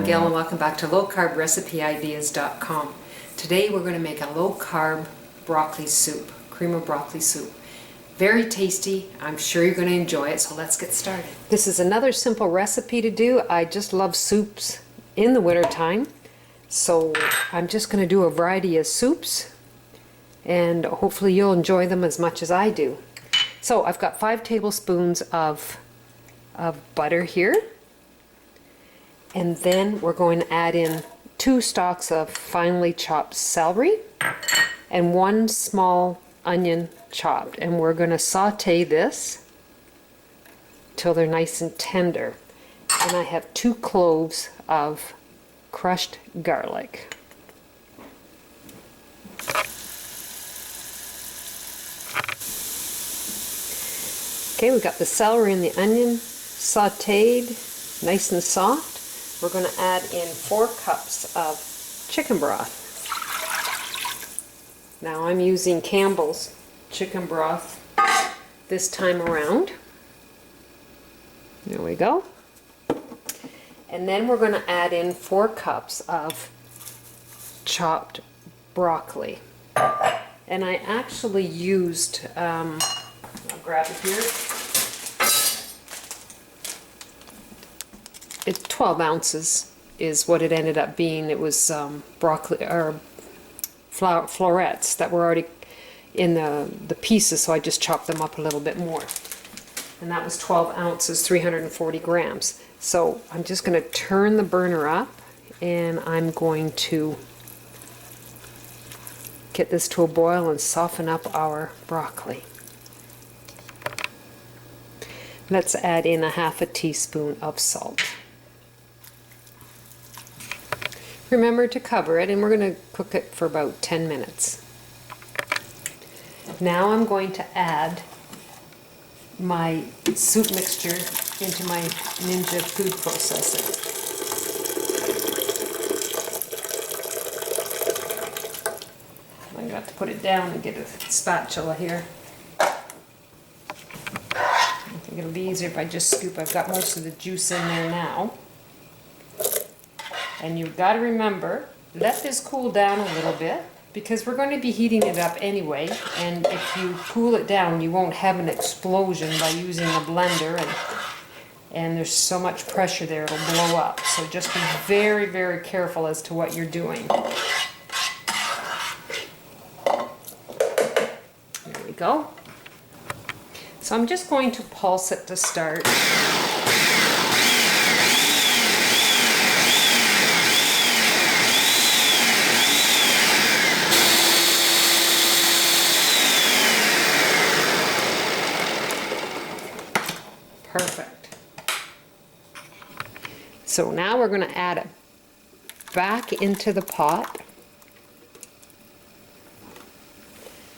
I'm Gail and welcome back to lowcarbrecipe.ideas.com. Today we're going to make a low-carb broccoli soup, cream of broccoli soup. Very tasty. I'm sure you're going to enjoy it, so let's get started. This is another simple recipe to do. I just love soups in the wintertime, so I'm just going to do a variety of soups and hopefully you'll enjoy them as much as I do. So I've got 5 tablespoons of butter here. And then we're going to add in 2 stalks of finely chopped celery and 1 small onion chopped. And we're going to saute this till they're nice and tender. And I have 2 cloves of crushed garlic. Okay, we've got the celery and the onion sauteed, nice and soft. We're going to add in 4 cups of chicken broth. Now I'm using Campbell's chicken broth this time around. There we go. And then we're going to add in 4 cups of chopped broccoli. And I actually used, I'll grab it here. It's 12 ounces is what it ended up being. It was broccoli or florets that were already in the pieces, so I just chopped them up a little bit more. And that was 12 ounces, 340 grams. So I'm just going to turn the burner up and I'm going to get this to a boil and soften up our broccoli. Let's add in a half a teaspoon of salt. Remember to cover it, and we're going to cook it for about 10 minutes. Now I'm going to add my soup mixture into my Ninja food processor. I got to put it down and get a spatula here. I think it'll be easier if I just scoop. I've got most of the juice in there now. And you've got to remember, let this cool down a little bit because we're going to be heating it up anyway, and if you cool it down you won't have an explosion by using a blender, and there's so much pressure there it'll blow up. So just be very, very careful as to what you're doing. There we go. So I'm just going to pulse it to start. Perfect. So now we're going to add it back into the pot.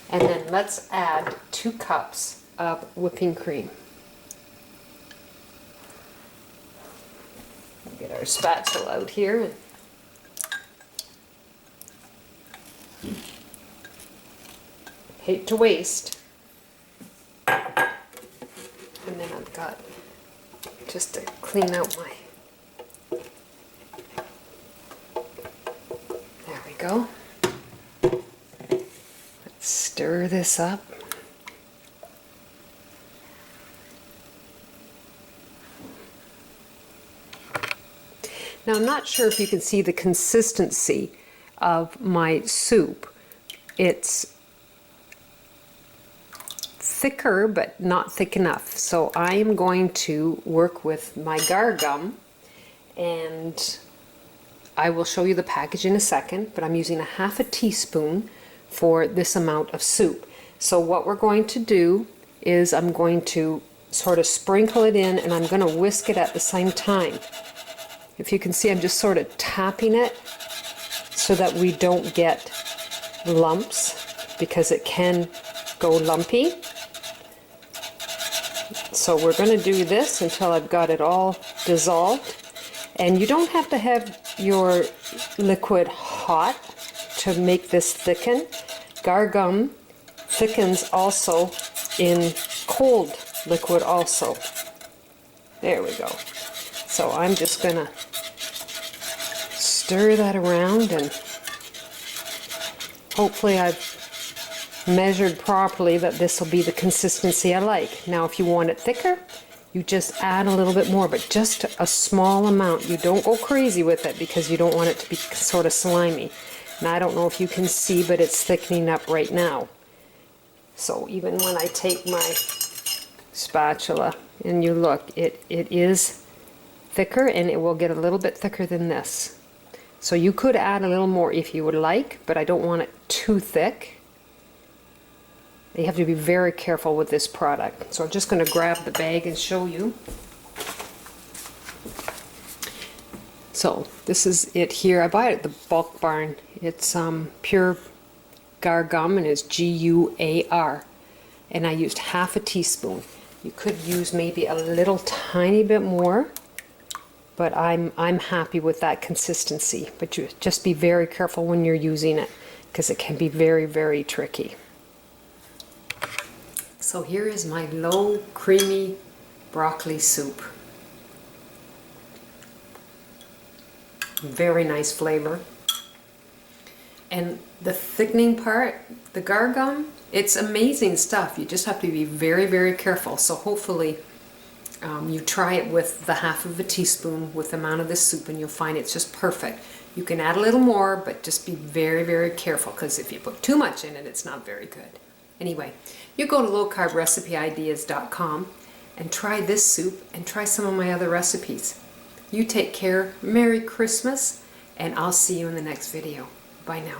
And then let's add 2 cups of whipping cream. We'll get our spatula out here. Hate to waste. And then I've got, just to clean out my, there we go. Let's stir this up. Now I'm not sure if you can see the consistency of my soup. It's thicker but not thick enough, so I am going to work with my Gar gum, and I will show you the package in a second, but I'm using a half a teaspoon for this amount of soup. So what we're going to do is I'm going to sort of sprinkle it in, and I'm going to whisk it at the same time. If you can see, I'm just sort of tapping it so that we don't get lumps, because it can go lumpy. So we're going to do this until I've got it all dissolved. And you don't have to have your liquid hot to make this thicken. Gar gum thickens also in cold liquid also. There we go. So I'm just going to stir that around, and hopefully I've measured properly that this will be the consistency I like. Now if you want it thicker, you just add a little bit more, but just a small amount. You don't go crazy with it because you don't want it to be sort of slimy. And I don't know if you can see, but it's thickening up right now. So even when I take my spatula and you look, it is thicker, and it will get a little bit thicker than this. So you could add a little more if you would like, but I don't want it too thick. You have to be very careful with this product. So I'm just going to grab the bag and show you. So this is it here. I buy it at the Bulk Barn. It's pure gar gum, and it's G-U-A-R. And I used half a teaspoon. You could use maybe a little tiny bit more, but I'm happy with that consistency. But you just be very careful when you're using it, because it can be very, very tricky. So here is my low creamy broccoli soup. Very nice flavor. And the thickening part, the gar gum, it's amazing stuff. You just have to be very, very careful. So hopefully you try it with the half of a teaspoon with the amount of this soup, and you'll find it's just perfect. You can add a little more, but just be very, very careful, because if you put too much in it, it's not very good. Anyway, you go to lowcarbrecipe.ideas.com and try this soup and try some of my other recipes. You take care, Merry Christmas, and I'll see you in the next video. Bye now.